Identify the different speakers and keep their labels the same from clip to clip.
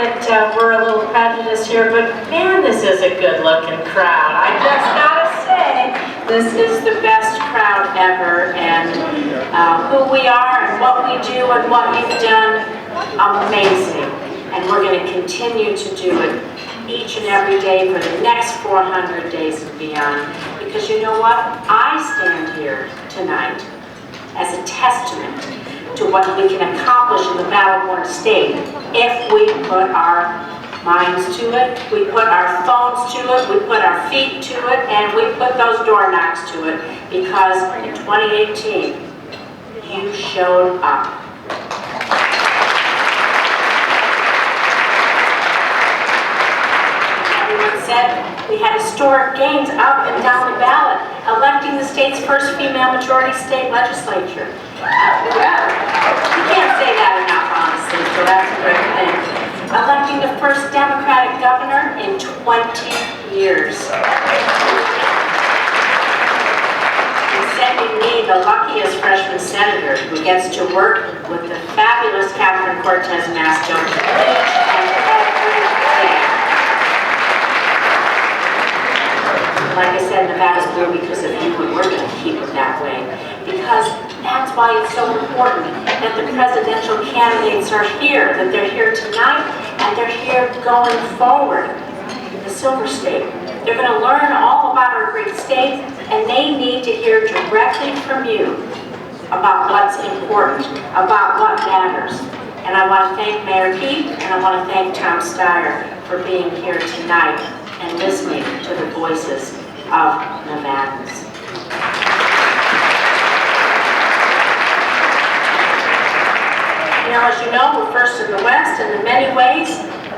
Speaker 1: that we're a little prejudiced here, but man, this is a good-looking crowd. I just gotta say, this is the best crowd ever, and who we are and what we do and what you've done, amazing. And we're going to continue to do it each and every day for the next 400 days and beyond. Because you know what? I stand here tonight as a testament to what we can accomplish in the battle-born state if we put our minds to it, we put our phones to it, we put our feet to it, and we put those door knocks to it, because in 2018, you showed up. Everyone said we had historic gains up and down the ballot, electing the state's first female majority state legislature. Yeah, you can't say that enough, honestly, so that's a great thing. Electing the first Democratic governor in 20 years. And sending me, the luckiest freshman senator, who gets to work with the fabulous Catherine Cortez Masto each and every day. Like I said, Nevada's blue because of you, and we're going to keep it that way. Because that's why it's so important that the presidential candidates are here, that they're here tonight, and they're here going forward in the Silver State. They're going to learn all about our great state, and they need to hear directly from you about what's important, about what matters. And I want to thank Mayor Pete, and I want to thank Tom Steyer for being here tonight and listening to the voices of Nevadans. Now, as you know, we're first in the West, and in many ways,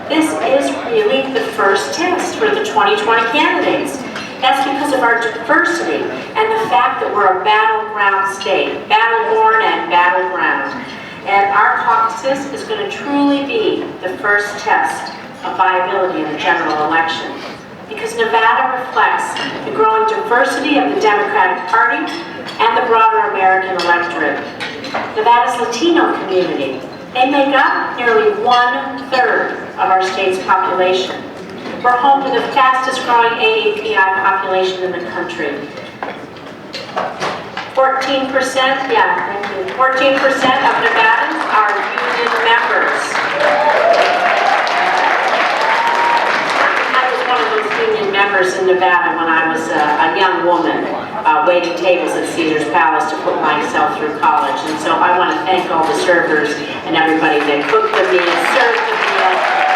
Speaker 1: this is really the first test for the 2020 candidates. That's because of our diversity and the fact that we're a battleground state, battle-born and battleground. And our caucus is going to truly be the first test of viability in the general election. Because Nevada reflects the growing diversity of the Democratic Party and the broader American electorate. Nevada's Latino community, they make up nearly 1/3 of our state's population. We're home to the fastest growing AAPI population in the country. 14%, yeah, thank you. 14% of Nevadans are union members. I was one of those union members in Nevada when I was a young woman, waiting tables at Caesar's Palace to put myself through college. And so I want to thank all the servers and everybody that cooked the meal, served the meal,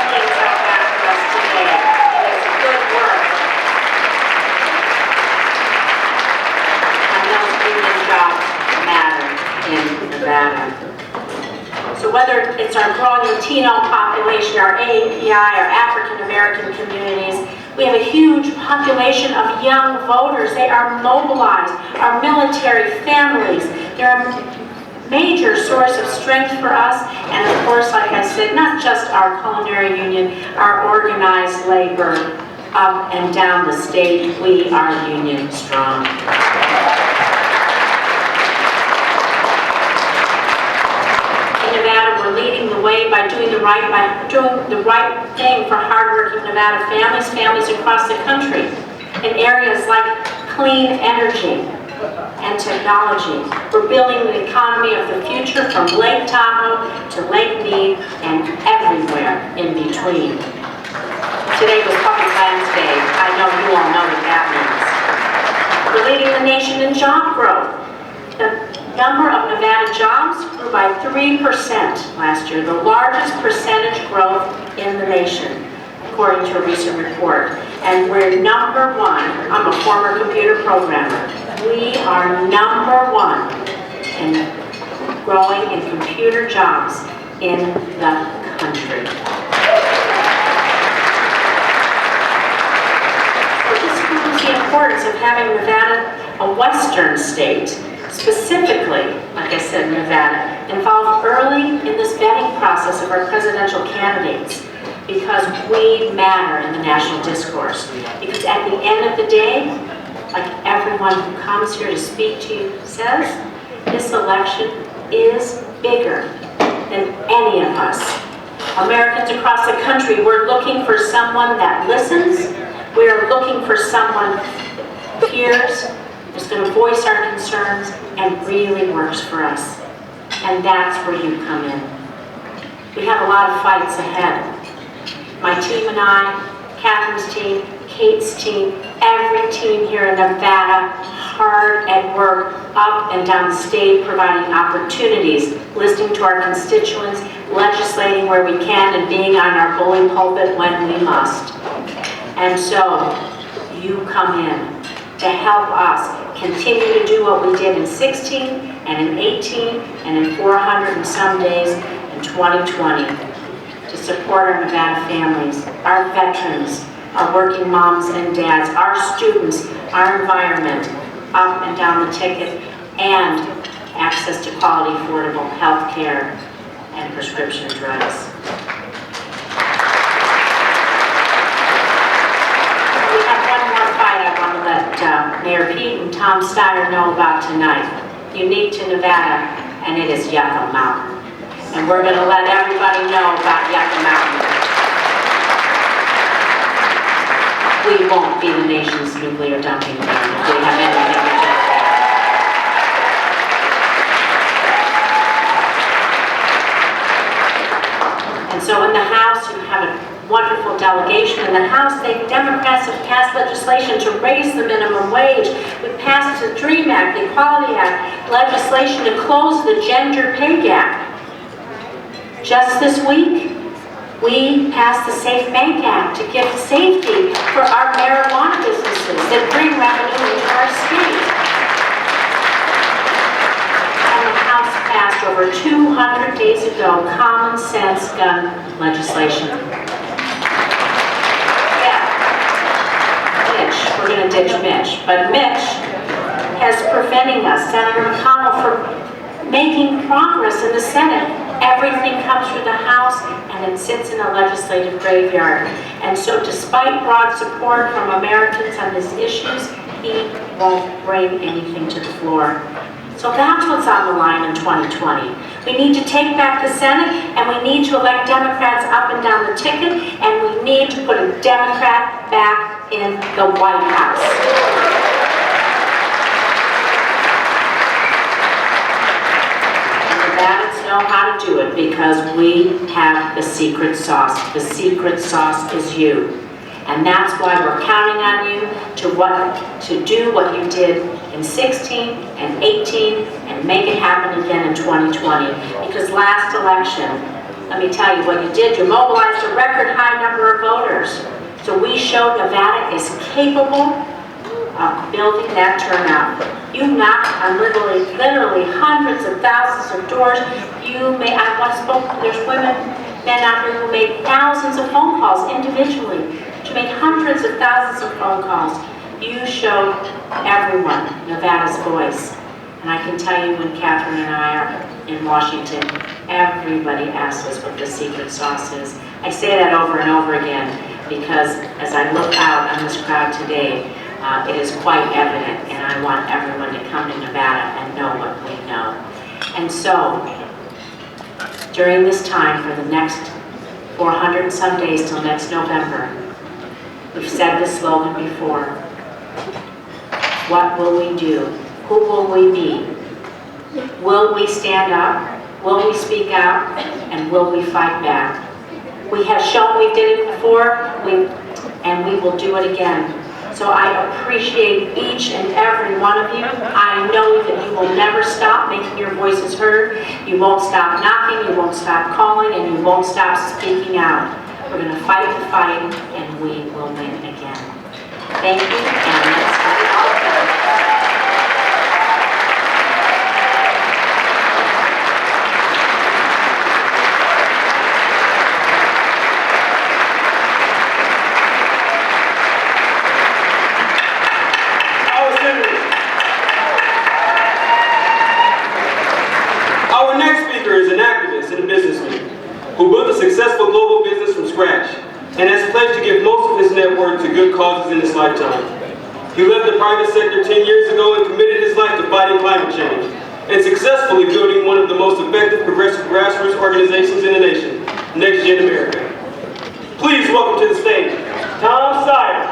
Speaker 1: cleans up after us today. It's good work. And those union jobs matter in Nevada. So whether it's our growing Latino population, our AAPI, our African American communities, we have a huge population of young voters. They are mobilized. Our military families, they're a major source of strength for us. And of course, like I said, not just our culinary union, our organized labor up and down the state. We are union strong. Nevada, we're leading the way by doing the right thing for hardworking Nevada families across the country in areas like clean energy and technology. We're building the economy of the future from Lake Tahoe to Lake Mead and everywhere in between. Today was Public Lands Day. I know you all know what that means. We're leading the nation in job growth. The number of Nevada jobs grew by 3% last year, the largest percentage growth in the nation, according to a recent report. And we're number one. I'm a former computer programmer. We are number one in growing in computer jobs in the country. So this proves the importance of having Nevada a Western state. Specifically, like I said, Nevada, involved early in this vetting process of our presidential candidates, because we matter in the national discourse. Because at the end of the day, like everyone who comes here to speak to you says, this election is bigger than any of us Americans across the country, we're looking for someone that listens. We are looking for someone who hears, is going to voice our concerns, and really works for us. And that's where you come in. We have a lot of fights ahead. My team and I, Catherine's team, Kate's team, every team here in Nevada, hard at work, up and down the state, providing opportunities, listening to our constituents, legislating where we can, and being on our bully pulpit when we must. And so, you come in to help us continue to do what we did in 16, and in 18, and in 400 and some days in 2020, to support our Nevada families, our veterans, our working moms and dads, our students, our environment, up and down the ticket, and access to quality, affordable health care and prescription drugs. We have one more fight I want to let Mayor Pete and Tom Steiner know about tonight. Unique to Nevada, and it is Yucca Mountain. And we're going to let everybody know about Yucca Mountain. We won't be the nation's nuclear dumping ground if we have anything to do with that. And so in the House, you have a wonderful delegation. In the House, Democrats have passed legislation to raise the minimum wage. We passed the DREAM Act, the Equality Act, legislation to close the gender pay gap. Just this week, we passed the Safe Bank Act to give safety for our marijuana businesses that bring revenue into our state. And the House passed over 200 days ago common sense gun legislation. Yeah, Mitch, we're going to ditch Mitch, but Mitch is preventing us, Senator McConnell, from making progress in the Senate. Everything comes through the House and it sits in a legislative graveyard. And so despite broad support from Americans on these issues, he won't bring anything to the floor. So that's what's on the line in 2020. We need to take back the Senate, and we need to elect Democrats up and down the ticket, and we need to put a Democrat back in the White House. Know how to do it because we have the secret sauce. The secret sauce is you. And that's why we're counting on you to do what you did in 16 and 18 and make it happen again in 2020. Because last election, let me tell you what you did. You mobilized a record high number of voters. So we showed Nevada is capable of building that turnout. You knocked on literally hundreds of thousands of doors. I once spoke, there's men out here who made thousands of phone calls individually, to make hundreds of thousands of phone calls. You showed everyone Nevada's voice. And I can tell you when Catherine and I are in Washington, everybody asks us what the secret sauce is. I say that over and over again because as I look out on this crowd today, it is quite evident, and I want everyone to come to Nevada and know what we know. And so, during this time, for the next 400 and some days till next November, we've said this slogan before. What will we do? Who will we be? Will we stand up? Will we speak out? And will we fight back? We have shown we did it before, and we will do it again. So I appreciate each and every one of you. I know that you will never stop making your voices heard. You won't stop knocking, you won't stop calling, and you won't stop speaking out. We're going to fight the fight, and we will win again. Thank you, and let's get it all done.
Speaker 2: Who built a successful global business from scratch and has pledged to give most of his net worth to good causes in his lifetime. He left the private sector 10 years ago and committed his life to fighting climate change and successfully building one of the most effective progressive grassroots organizations in the nation. Next Gen America. Please welcome to the stage, Tom Sire.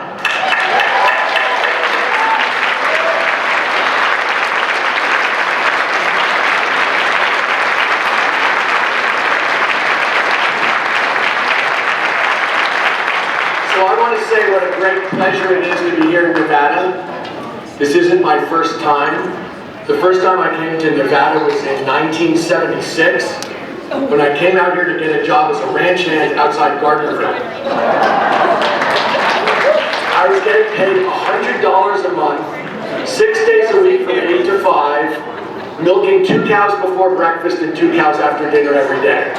Speaker 3: So I want to say what a great pleasure it is to be here in Nevada. This isn't my first time. The first time I came to Nevada was in 1976, when I came out here to get a job as a ranch hand outside Gardnerville. I was getting paid $100 a month, 6 days a week from 8 to 5, milking 2 cows before breakfast and 2 cows after dinner every day.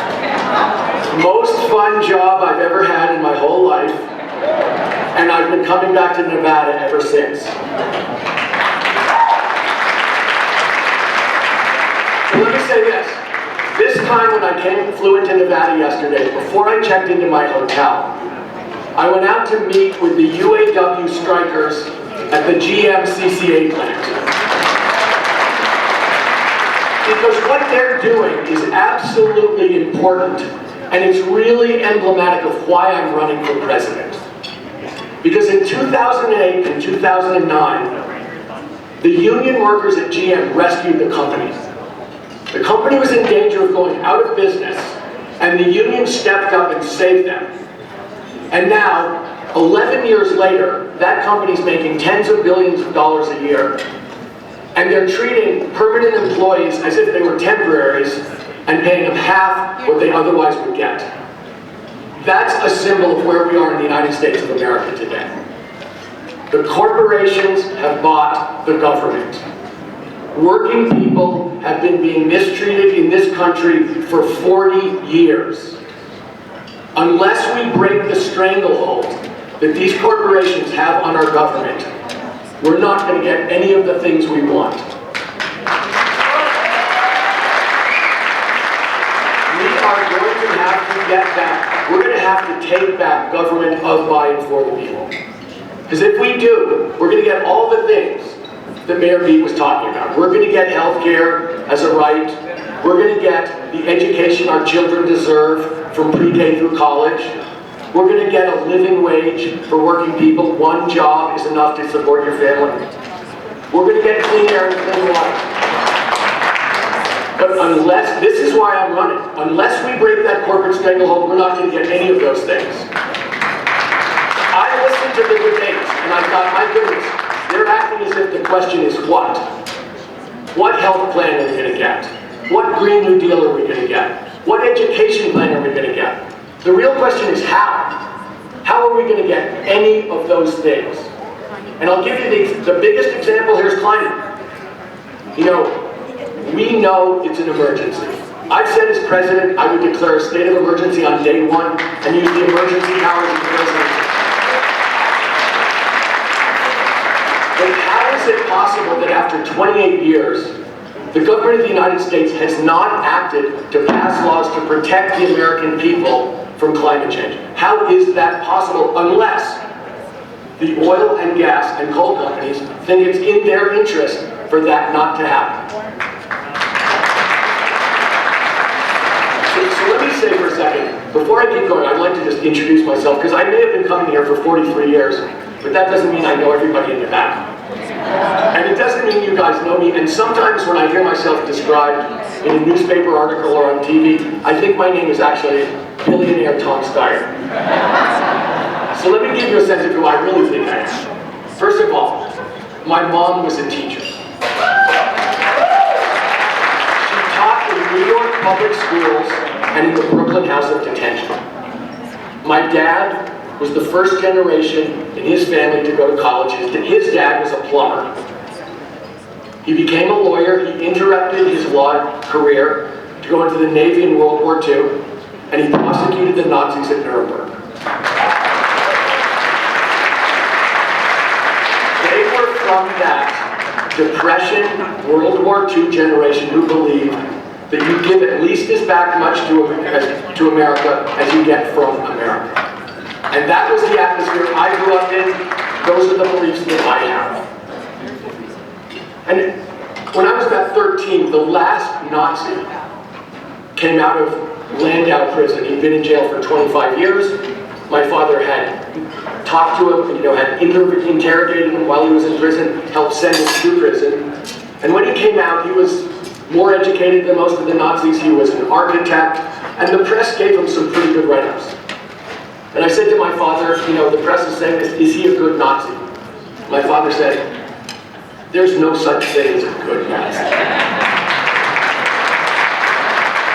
Speaker 3: Most fun job I've ever had in my whole life, and I've been coming back to Nevada ever since. So let me say this. This time when I flew into Nevada yesterday, before I checked into my hotel, I went out to meet with the UAW strikers at the GM CCA plant. Because what they're doing is absolutely important, and it's really emblematic of why I'm running for president. Because in 2008 and 2009, the union workers at GM rescued the company. The company was in danger of going out of business, and the union stepped up and saved them. And now, 11 years later, that company's making tens of billions of dollars a year, and they're treating permanent employees as if they were temporaries and paying them half what they otherwise would get. That's a symbol of where we are in the United States of America today. The corporations have bought the government. Working people have been being mistreated in this country for 40 years. Unless we break the stranglehold that these corporations have on our government, we're not going to get any of the things we want. We are going to have to get back, we're going to have to take back government of, by, and for the people. Because if we do, we're going to get all the things that Mayor Beat was talking about. We're going to get health care as a right. We're going to get the education our children deserve from pre-K through college. We're going to get a living wage for working people. One job is enough to support your family. We're going to get clean air and clean water. But unless, this is why I'm running, unless we break that corporate stranglehold, we're not going to get any of those things. I listened to the debates, and I thought, my goodness, they're acting as if the question is what? What health plan are we going to get? What Green New Deal are we going to get? What education plan are we going to get? The real question is how. How are we going to get any of those things? And I'll give you the biggest example here is climate. You know, we know it's an emergency. I've said as president, I would declare a state of emergency on day one and use the emergency powers of the president. But how is it possible that after 28 years, the government of the United States has not acted to pass laws to protect the American people from climate change? How is that possible unless the oil and gas and coal companies think it's in their interest for that not to happen? So let me say for a second, before I keep going, I'd like to just introduce myself, because I may have been coming here for 43 years, but that doesn't mean I know everybody in the back. And it doesn't mean you guys know me, and sometimes when I hear myself described in a newspaper article or on TV, I think my name is actually billionaire Tom Steyer. So let me give you a sense of who I really think I am. First of all, my mom was a teacher. She taught in New York public schools and in the Brooklyn House of Detention. My dad was the first generation in his family to go to college. His dad was a plumber. He became a lawyer. He interrupted his law career to go into the Navy in World War II, and he prosecuted the Nazis at Nuremberg. They were from that Depression, World War II generation who believed that you give at least as much to America as you get from America. And that was the atmosphere I grew up in. Those are the beliefs that I have. And when I was about 13, the last Nazi came out of Landau prison. He'd been in jail for 25 years. My father had talked to him, had interrogated him while he was in prison, helped send him to prison. And when he came out, he was more educated than most of the Nazis. He was an architect, and the press gave him some pretty good write-ups. And I said to my father, the press is saying this, is he a good Nazi? My father said, there's no such thing as a good Nazi.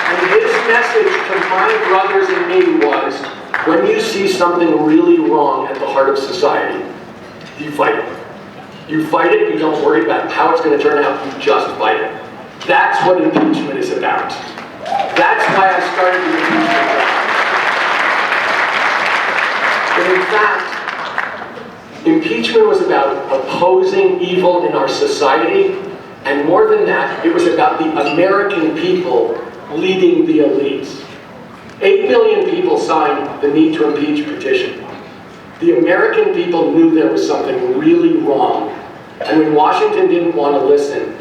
Speaker 3: And his message to my brothers and me was, when you see something really wrong at the heart of society, you fight it. You fight it, you don't worry about how it's going to turn out, you just fight it. That's what impeachment is about. That's why I started the impeachment process. But in fact, impeachment was about opposing evil in our society, and more than that, it was about the American people leading the elites. 8 million people signed the Need to Impeach petition. The American people knew there was something really wrong, and when Washington didn't want to listen,